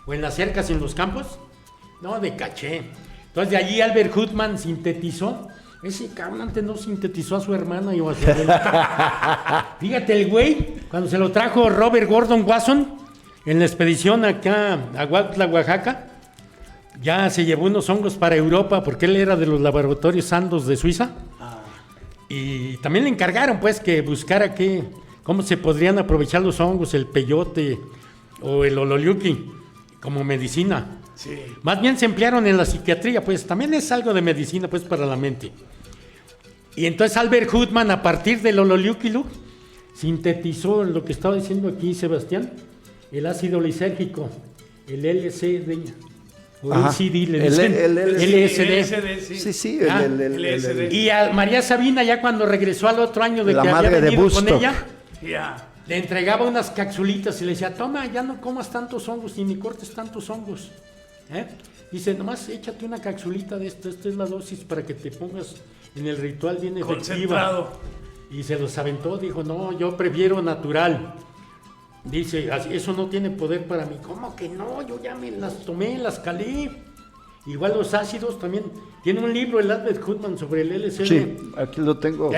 o en las cercas en los campos. No, de caché. Entonces de allí Albert Houtman sintetizó. Ese cabrón antes no sintetizó a su hermana y a su abuela. Fíjate, el güey, cuando se lo trajo Robert Gordon Wasson en la expedición acá a Huautla, Oaxaca, ya se llevó unos hongos para Europa porque él era de los laboratorios Sandoz de Suiza. Y también le encargaron pues que buscara cómo se podrían aprovechar los hongos, el peyote o el ololiuqui como medicina. Sí. Más bien se emplearon en la psiquiatría, pues también es algo de medicina pues para la mente. Y entonces Albert Houtman, a partir del ololiuquilu, sintetizó lo que estaba diciendo aquí Sebastián, el ácido lisérgico, el LSD, o LSD le dicen, LSD. Sí, el LSD. Y a María Sabina, ya cuando regresó al otro año de La que había madre de venido con Bustock. ella, Ya. le entregaba unas capsulitas y le decía, toma, ya no comas tantos hongos ni cortes tantos hongos. Dice, nomás échate una capsulita de esto, esta es la dosis para que te pongas en el ritual bien efectiva. Concentrado. Y se los aventó, dijo, no, yo prefiero natural. Dice, eso no tiene poder para mí. ¿Cómo que no? Yo ya me las tomé, las calé. Igual los ácidos también. Tiene un libro el Albert Houtman sobre el LSD. Sí, aquí lo tengo.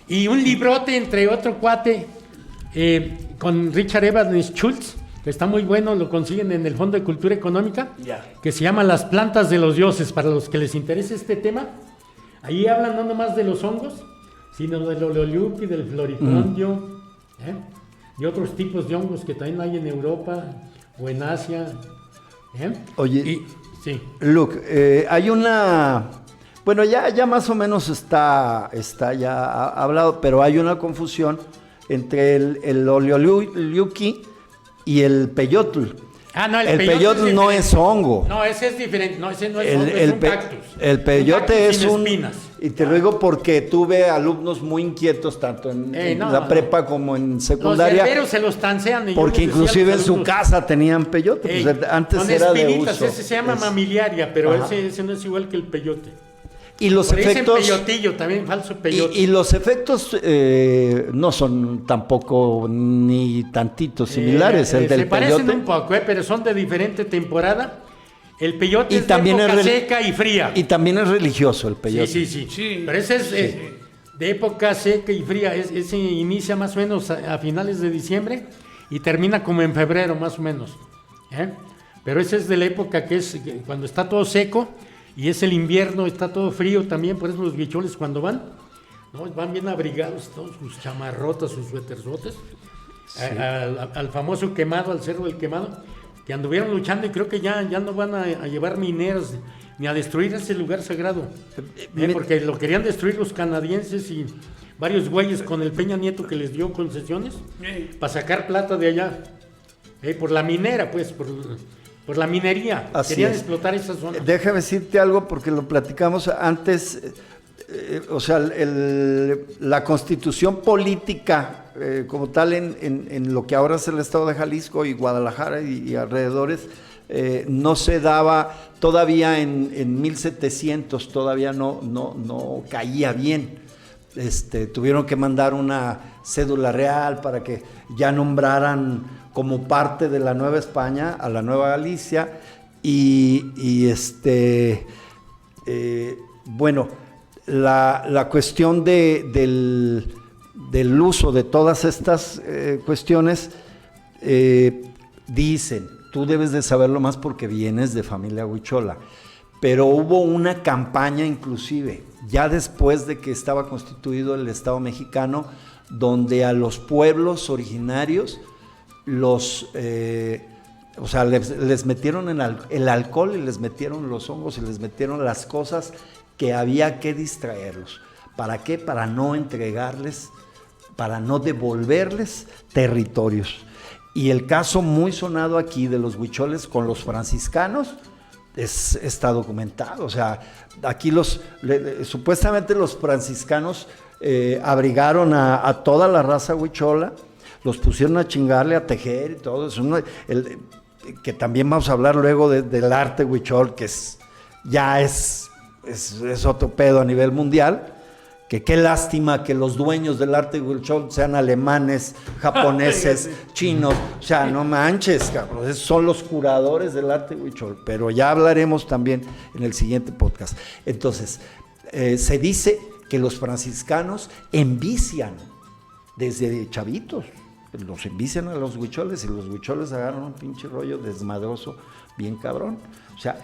Y un librote entre otro cuate con Richard Evans Schultz, que está muy bueno, lo consiguen en el Fondo de Cultura Económica, que se llama Las plantas de los dioses, para los que les interese este tema. Ahí hablan no nomás de los hongos, sino del ololiuqui, del floripondio, y otros tipos de hongos que también hay en Europa o en Asia. Oye, sí. Luke, hay una... Bueno, ya más o menos está ya hablado, pero hay una confusión entre el ololiuqui y el peyotl. No, el peyotl no es hongo. No, ese es diferente. No, ese no es hongo, es un cactus. El peyote es un... espinas. Y te lo digo porque tuve alumnos muy inquietos, tanto en la prepa como en secundaria. Los hierberos se los tancean. Porque inclusive en su casa tenían peyote. Pues antes era de uso. Ese se llama mamillaria, pero ese no es igual que el peyote. Y los por efectos... dicen peyotillo, también falso peyote. Y los efectos no son tampoco ni tantitos similares. El del se parecen peyote. un poco, pero son de diferente temporada. El peyote es también de época es seca y fría. Y también es religioso el peyote. Sí. Pero ese es de época seca y fría. Ese inicia más o menos a finales de diciembre y termina como en febrero más o menos. Pero ese es de la época que es cuando está todo seco. Y es el invierno, está todo frío también, por eso los bicholes cuando van bien abrigados, todos sus chamarrotas, sus suéterzotes, al famoso quemado, al cerro del quemado, que anduvieron luchando y creo que ya no van a llevar mineros ni a destruir ese lugar sagrado, porque lo querían destruir los canadienses y varios güeyes con el Peña Nieto que les dio concesiones para sacar plata de allá, por la minera, pues, por la minería. Así querían es. explotar esa zona. Déjame decirte algo porque lo platicamos antes. O sea, la constitución política como tal en lo que ahora es el estado de Jalisco y Guadalajara y alrededores, no se daba todavía en 1700, todavía no caía bien. Tuvieron que mandar una cédula real para que ya nombraran como parte de la Nueva España a la Nueva Galicia bueno, la cuestión del uso de todas estas cuestiones, dicen, tú debes de saberlo más porque vienes de familia huichola, pero hubo una campaña inclusive, ya después de que estaba constituido el Estado mexicano, donde a los pueblos originarios les metieron el alcohol y les metieron los hongos y les metieron las cosas que había que distraerlos. ¿Para qué? Para no entregarles para no devolverles territorios. Y el caso muy sonado aquí de los huicholes con los franciscanos está documentado. O sea, aquí supuestamente los franciscanos abrigaron a toda la raza huichola, los pusieron a chingarle, a tejer y todo eso. Que también vamos a hablar luego del arte huichol, que ya es otro pedo a nivel mundial. Que qué lástima que los dueños del arte huichol sean alemanes, japoneses, chinos. O sea, no manches, cabrón. Esos son los curadores del arte huichol. Pero ya hablaremos también en el siguiente podcast. Entonces, se dice que los franciscanos envician desde chavitos. Los envician a los huicholes y los huicholes agarran un pinche rollo desmadroso bien cabrón. O sea,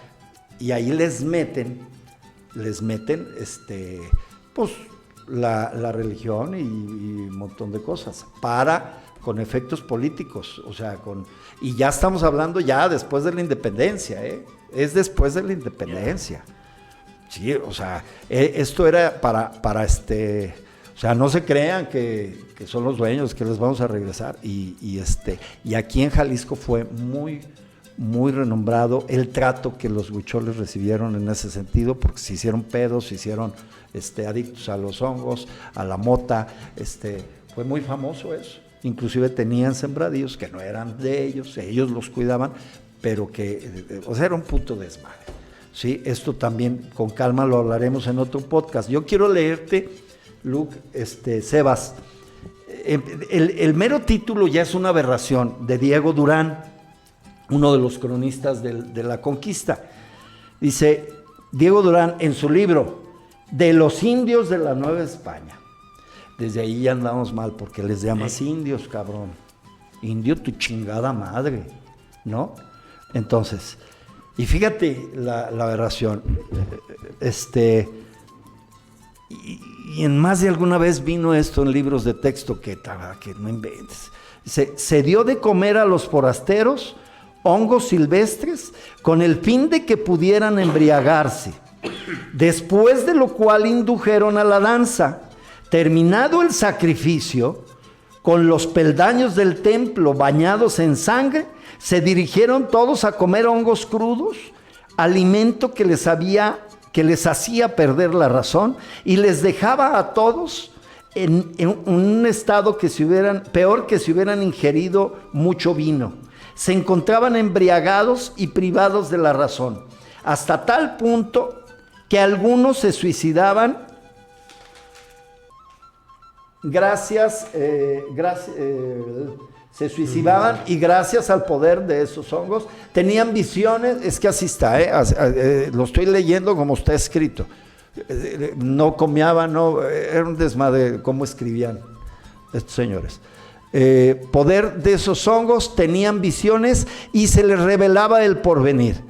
y ahí les meten pues la religión y un montón de cosas con efectos políticos, o sea, y ya estamos hablando ya después de la independencia, es después de la independencia. Sí, o sea, esto era para o sea, no se crean que son los dueños, que les vamos a regresar. Y aquí en Jalisco fue muy, muy renombrado el trato que los huicholes recibieron en ese sentido, porque se hicieron pedos, se hicieron adictos a los hongos, a la mota. Fue muy famoso eso. Inclusive tenían sembradíos que no eran de ellos los cuidaban, pero o sea, era un puto desmadre. Sí, esto también con calma lo hablaremos en otro podcast. Yo quiero leerte, Luke, Sebas, el mero título ya es una aberración, de Diego Durán, uno de los cronistas de la conquista. Dice Diego Durán en su libro De los indios de la Nueva España. Desde ahí ya andamos mal porque les llamas indios, cabrón. Indio tu chingada madre, ¿no? Entonces, y fíjate la aberración. Y en más de alguna vez vino esto en libros de texto que no inventes. Se dio de comer a los forasteros hongos silvestres con el fin de que pudieran embriagarse, después de lo cual indujeron a la danza. Terminado el sacrificio, con los peldaños del templo bañados en sangre, se dirigieron todos a comer hongos crudos, alimento que les hacía perder la razón y les dejaba a todos en un estado peor que si hubieran ingerido mucho vino. Se encontraban embriagados y privados de la razón, hasta tal punto que algunos se suicidaban se suicidaban y gracias al poder de esos hongos tenían visiones. Es que así está, lo estoy leyendo como está escrito. No comiaban, era un desmadre cómo escribían estos señores. Poder de esos hongos, tenían visiones y se les revelaba el porvenir.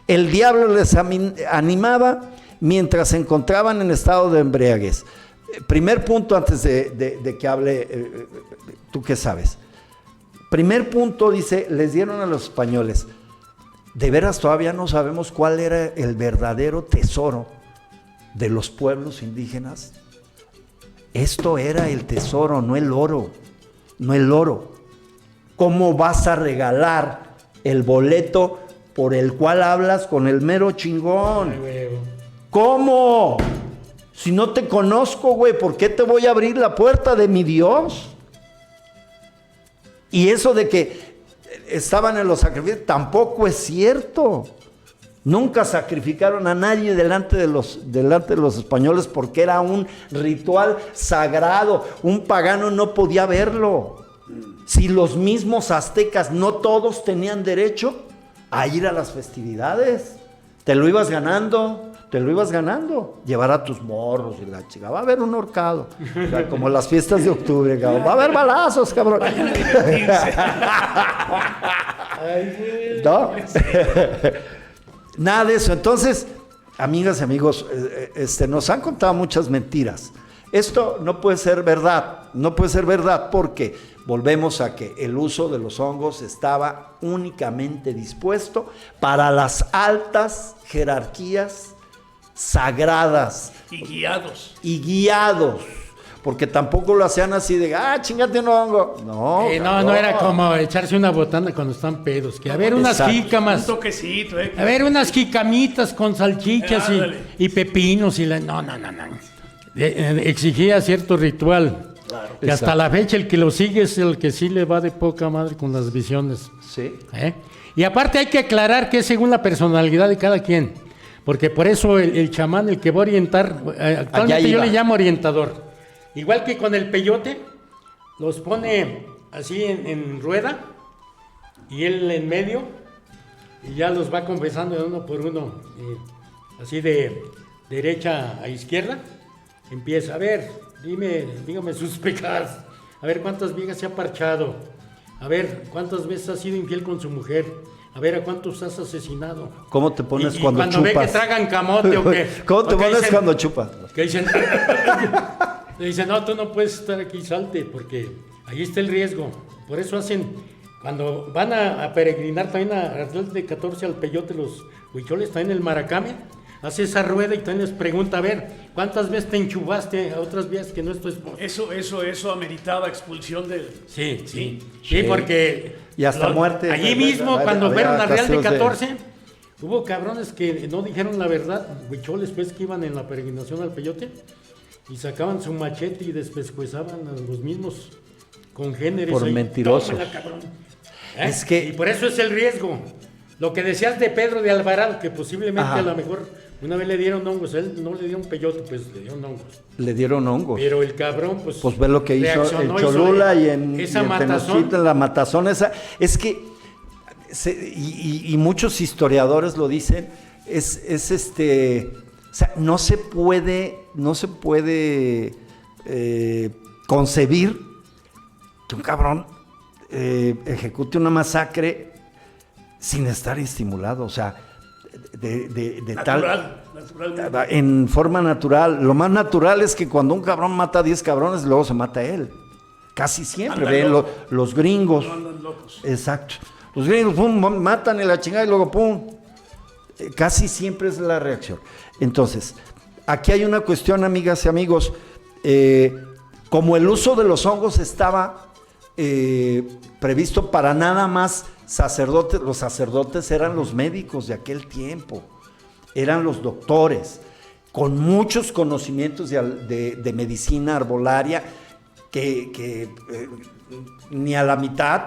El diablo les animaba mientras se encontraban en estado de embriaguez. Primer punto antes de que hable, tú qué sabes. Primer punto, dice, les dieron a los españoles. De veras todavía no sabemos cuál era el verdadero tesoro de los pueblos indígenas. Esto era el tesoro, no el oro. No el oro. ¿Cómo vas a regalar el boleto por el cual hablas con el mero chingón? ¿Cómo? Si no te conozco, güey, ¿por qué te voy a abrir la puerta de mi Dios? Y eso de que estaban en los sacrificios tampoco es cierto. Nunca sacrificaron a nadie delante de los españoles porque era un ritual sagrado. Un pagano no podía verlo. Si los mismos aztecas no todos tenían derecho a ir a las festividades, te lo ibas ganando. Llevar a tus morros y la chica. Va a haber un horcado. O sea, como las fiestas de octubre, cabrón. Va a haber balazos, cabrón. ¿No? Nada de eso. Entonces, amigas y amigos, nos han contado muchas mentiras. Esto no puede ser verdad. No puede ser verdad porque volvemos a que el uso de los hongos estaba únicamente dispuesto para las altas jerarquías sagradas y guiados, porque tampoco lo hacían así de, chingate un hongo. No, no era como echarse una botana cuando están pedos, que a ver unas Exacto. jícamas, Un toquecito, a ver unas jicamitas con salchichas Ándale. y pepinos y no. Exigía cierto ritual. Claro. Que hasta Exacto. la fecha el que lo sigue es el que sí le va de poca madre con las visiones. Sí. Y aparte hay que aclarar que es según la personalidad de cada quien. Porque por eso el chamán, el que va a orientar, actualmente yo iba. le llamo orientador. Igual que con el peyote, los pone así en rueda y él en medio y ya los va confesando de uno por uno, así de derecha a izquierda. Empieza, a ver, dígame sus pecados, a ver cuántas viejas se ha parchado, a ver cuántas veces ha sido infiel con su mujer, a ver a cuántos has asesinado. ¿Cómo te pones Y cuando cuando ve que chupas? tragan camote o qué. ¿Cómo te o que pones dicen- cuando chupas? Que dicen, le dicen, no, tú no puedes estar aquí, salte, porque ahí está el riesgo. Por eso hacen, cuando van a peregrinar también a de 14 al peyote, los huicholes, también el maracame, hace esa rueda y también les pregunta, a ver, ¿cuántas veces te enchubaste a otras vías que no es tu esposa? Eso ameritaba expulsión del... Sí, porque... Y hasta muerte. Allí mismo, cuando había fueron a Real de castigos 14, hubo cabrones que no dijeron la verdad, huicholes pues que iban en la peregrinación al peyote, y sacaban su machete y despescuezaban a los mismos congéneres. Por ahí. mentirosos. Tómala, cabrón. Es que- Y por eso es el riesgo. Lo que decías de Pedro de Alvarado, que posiblemente Ajá. a lo mejor una vez le dieron hongos, a él no le dieron peyote, pues le dieron hongos. Le dieron hongos. Pero el cabrón, pues... Pues ve lo que hizo en reaccionó, Cholula hizo y en esa y en matazón. Tenochtitlan, la matazón esa. Es que, y muchos historiadores lo dicen, o sea, no se puede concebir que un cabrón ejecute una masacre sin estar estimulado, o sea, Naturalmente. en forma natural. Lo más natural es que cuando un cabrón mata a 10 cabrones, luego se mata a él. Casi siempre, Andan ¿ven? locos. Los gringos. No andan locos. Exacto. Los gringos, pum, matan y la chingada y luego pum. Casi siempre es la reacción. Entonces, aquí hay una cuestión, amigas y amigos. Como el uso de los hongos estaba previsto para nada más sacerdotes, los sacerdotes eran los médicos de aquel tiempo, eran los doctores, con muchos conocimientos de medicina arbolaria, que ni a la mitad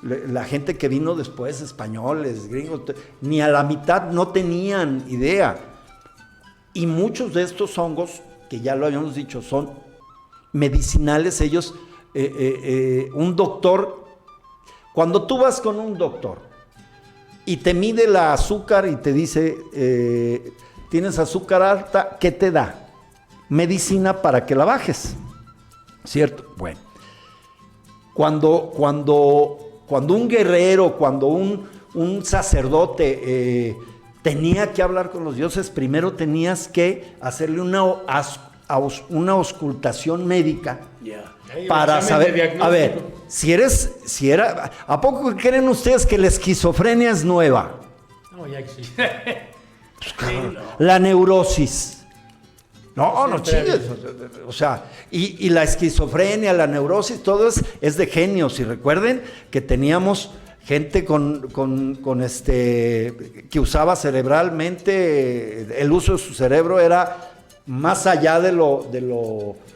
la gente que vino después, españoles, gringos, ni a la mitad no tenían idea. Y muchos de estos hongos, que ya lo habíamos dicho, son medicinales. Ellos, un doctor, cuando tú vas con un doctor y te mide la azúcar y te dice, tienes azúcar alta, ¿qué te da? Medicina para que la bajes, ¿cierto? Bueno, cuando un guerrero, cuando un sacerdote tenía que hablar con los dioses, primero tenías que hacerle una auscultación médica para saber, a ver, ¿a poco creen ustedes que la esquizofrenia es nueva? No, ya existe. La neurosis. No, no Siempre chingues. O sea, y la esquizofrenia, la neurosis, todo es de genios. Y recuerden que teníamos gente que usaba cerebralmente, el uso de su cerebro era más allá de lo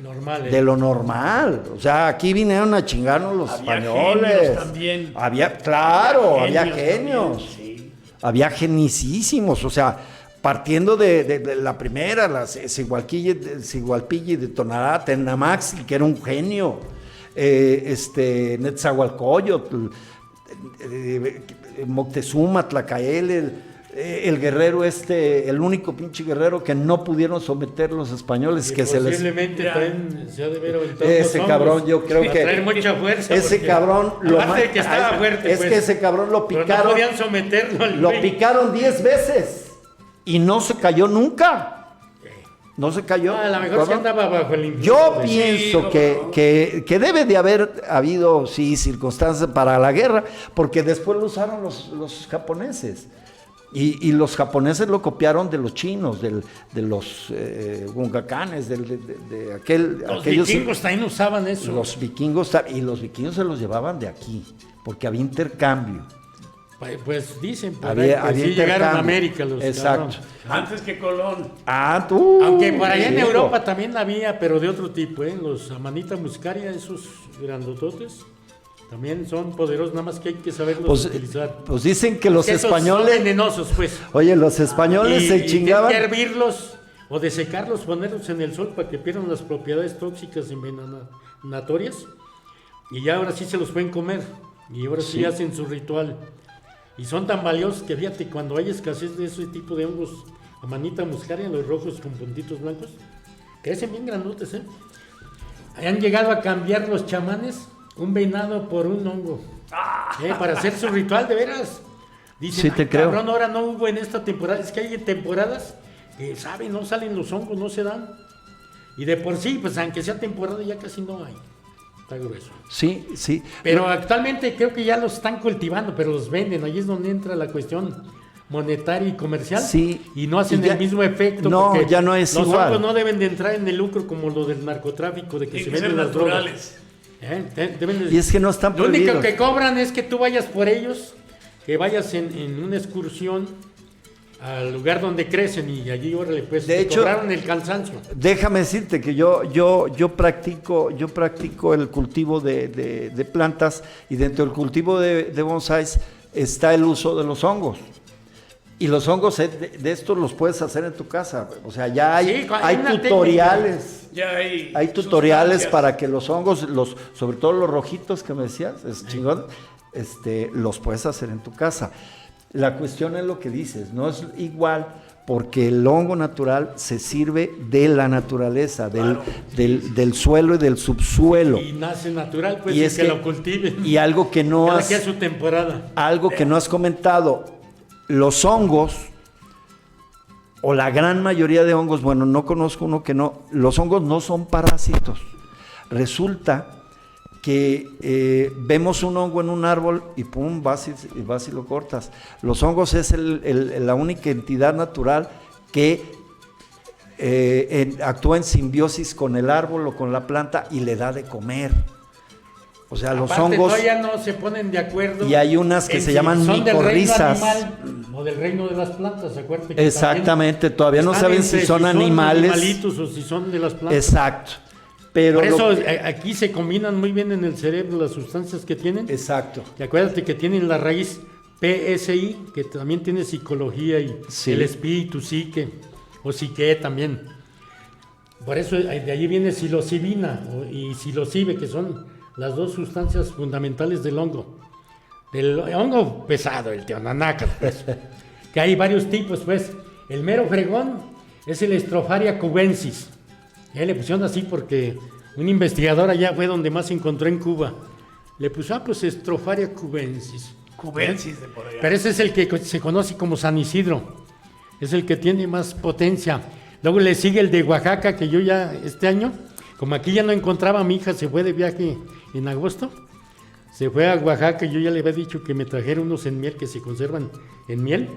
Normal, de lo normal. O sea, aquí vinieron a chingarnos los Había españoles. genios también. Había genios. también, sí. Había genicísimos, o sea, partiendo de la primera, la Sigualpilli de Tonalá, Tenamaxi, que era un genio, Netzahualcóyotl, Moctezuma, Tlacael, el guerrero el único pinche guerrero que no pudieron someter los españoles, que se les... Posiblemente también se ha de ver aventado Ese los cabrón, hongos. yo creo Va a que... traer mucha fuerza. Ese porque cabrón... aparte de que estaba fuerte, es pues, que ese cabrón lo pero picaron... no podían someterlo al Lo güey. picaron 10 veces y no se cayó nunca. No se cayó. A lo mejor sí ¿Verdad? andaba bajo el influjo. Yo de- pienso no, que debe de haber habido, sí, circunstancias para la guerra, porque después lo usaron los japoneses. Y los japoneses lo copiaron de los chinos, de los hungakanes, de aquellos... vikingos también usaban eso. Los vikingos se los llevaban de aquí, porque había intercambio. Pues dicen, había sí llegaron a América los Exacto. Antes que Colón. Aunque por allá en Europa también había, pero de otro tipo, los Amanita muscaria, esos grandototes, también son poderosos, nada más que hay que saberlos utilizar. Pues dicen que los españoles... Son venenosos, pues. Oye, los españoles se chingaban... Y hay que hervirlos o desecarlos, ponerlos en el sol para que pierdan las propiedades tóxicas envenenatorias. Y ya ahora sí se los pueden comer. Y ahora sí hacen su ritual. Y son tan valiosos que fíjate, cuando hay escasez de ese tipo de hongos, Amanita muscaria, los rojos con puntitos blancos, crecen bien grandotes, Han llegado a cambiar los chamanes un venado por un hongo. Para hacer su ritual, de veras. Dicen, sí, te creo. Cabrón, ahora no hubo en esta temporada. Es que hay temporadas que, ¿saben? No salen los hongos, no se dan. Y de por sí, pues aunque sea temporada, ya casi no hay. Está grueso. Sí, sí. Pero actualmente creo que ya los están cultivando, pero los venden. Ahí es donde entra la cuestión monetaria y comercial. Sí. Y no hacen el mismo efecto. No, ya no es los igual. hongos no deben de entrar en el lucro como lo del narcotráfico, de que se venden las drogas. Y es que no están prohibidos. Lo único que cobran es que tú vayas por ellos, que vayas en una excursión al lugar donde crecen y allí, órale, pues, de hecho, cobraron el cansancio. Déjame decirte que yo practico el cultivo de plantas, y dentro del cultivo de bonsáis está el uso de los hongos. Y los hongos de estos los puedes hacer en tu casa. O sea, ya hay tutoriales. Ya hay tutoriales para que los hongos, sobre todo los rojitos que me decías, es chingón, los puedes hacer en tu casa. La cuestión es lo que dices, no es igual, porque el hongo natural se sirve de la naturaleza, del suelo y del subsuelo. Y nace natural, pues, y es que lo cultiven. Y algo que no cada que es su temporada. Algo que no has comentado, los hongos, o la gran mayoría de hongos, bueno, no conozco uno que no, los hongos no son parásitos. Resulta que vemos un hongo en un árbol y pum, vas y lo cortas. Los hongos es la única entidad natural que actúa en simbiosis con el árbol o con la planta y le da de comer. O sea, los hongos... todavía no se ponen de acuerdo. Y hay unas que se llaman micorrizas. O del reino de las plantas, acuérdate. Exactamente, todavía no saben si son animales. Animalitos o si son de las plantas. Exacto. Pero por eso aquí se combinan muy bien en el cerebro las sustancias que tienen. Exacto. Y acuérdate que tienen la raíz PSI, que también tiene psicología y el espíritu, psique, o psique también. Por eso de ahí viene psilocibina y psilocibe, que son las dos sustancias fundamentales del hongo. Del hongo pesado, el teonanacas, pues. Que hay varios tipos, pues. El mero fregón es el Stropharia cubensis. Le pusieron así porque un investigador allá fue donde más se encontró en Cuba. Le puso, pues Stropharia cubensis. Cubensis de por allá. Pero ese es el que se conoce como San Isidro. Es el que tiene más potencia. Luego le sigue el de Oaxaca, que yo ya este año, como aquí ya no encontraba, mi hija se fue de viaje en agosto. Se fue a Oaxaca y yo ya le había dicho que me trajera unos en miel que se conservan en miel.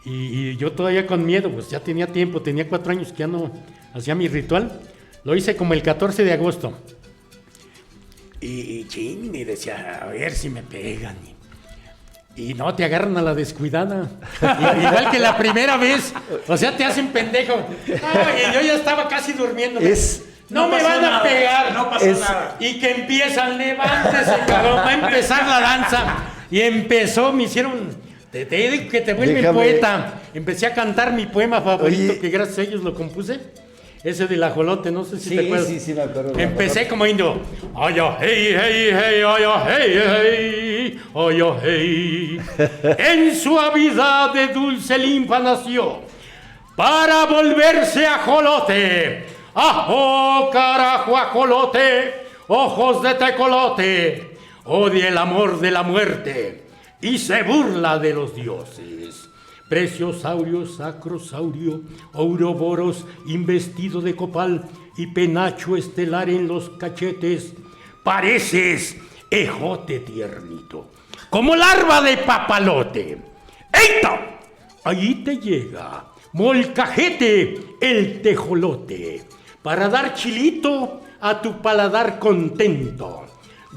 Y yo todavía con miedo, pues ya tenía tiempo, tenía 4 años que ya no hacía mi ritual. Lo hice como el 14 de agosto. Y decía, a ver si me pegan. Y no, te agarran a la descuidada. Igual que la primera vez. O sea, te hacen pendejo. Y yo ya estaba casi durmiendo. No me van a pegar. No pasó nada. Y que empiezan, levántese, cabrón. Va a empezar la danza. Y empezó, me hicieron... Te digo que te vuelve poeta. Empecé a cantar mi poema favorito, que gracias a ellos lo compuse. Ese del ajolote, no sé si te acuerdas. Sí, me acuerdo. Empecé como indio. Ay, hey, hey, hey, ay, hey, hey, ay, hey. En suavidad de dulce linfa nació para volverse ajolote. ¡Ajo, carajo, ajolote! ¡Ojos de tecolote! Odia el amor de la muerte y se burla de los dioses. Preciosaurio, sacrosaurio, ouroboros, investido de copal y penacho estelar en los cachetes. Pareces ejote tiernito, como larva de papalote. ¡Eita! allí te llega Molcajete, el tejolote, para dar chilito a tu paladar contento,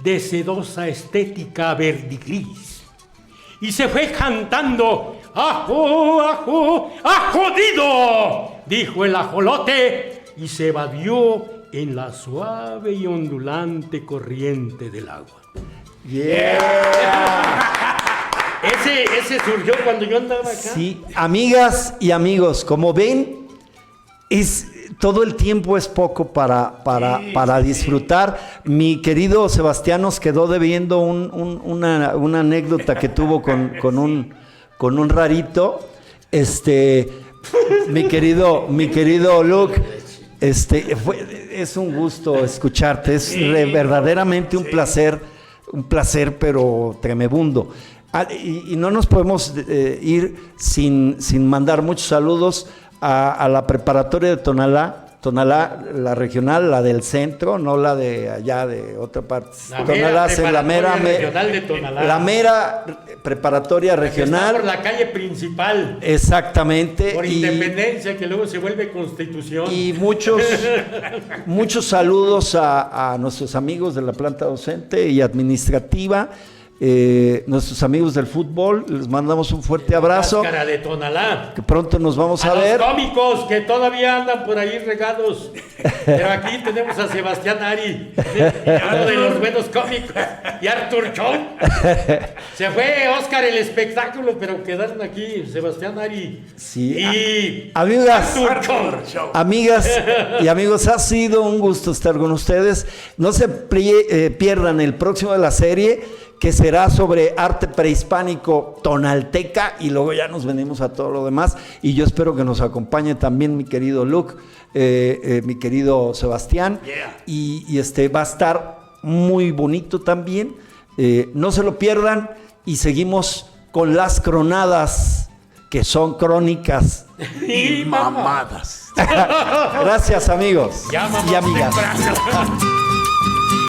de sedosa estética verdigris. Y se fue cantando, ¡ajo, ajo, ajodido!, dijo el ajolote, y se evadió en la suave y ondulante corriente del agua. Ese surgió cuando yo andaba acá. Sí, amigas y amigos, como ven, todo el tiempo es poco para disfrutar. Mi querido Sebastián nos quedó debiendo una anécdota que tuvo con un rarito. Mi querido Luke, es un gusto escucharte. Es verdaderamente un placer, pero tremebundo. Y no nos podemos ir sin mandar muchos saludos a la preparatoria de Tonalá, la regional, la del centro, no la de allá de otra parte. Tonalá es la mera regional de Tonalá. La mera preparatoria regional. Está por la calle principal. Exactamente. Por Independencia, que luego se vuelve Constitución. Y muchos saludos a nuestros amigos de la planta docente y administrativa. Nuestros amigos del fútbol, les mandamos un fuerte abrazo. Cáscara de Tonalá. Que pronto nos vamos a ver. Los cómicos que todavía andan por ahí regados. Pero aquí tenemos a Sebastián Ari, uno de los buenos cómicos. Y Artur Chon. Se fue Oscar el espectáculo, pero quedaron aquí Sebastián Ari. Sí. Y amigas y amigos, ha sido un gusto estar con ustedes. No se pierdan el próximo de la serie, que será sobre arte prehispánico tonalteca, y luego ya nos venimos a todo lo demás, y yo espero que nos acompañe también mi querido Luke, mi querido Sebastián, y va a estar muy bonito también. No se lo pierdan, y seguimos con las cronadas, que son crónicas y mamadas. Gracias, amigos y amigas.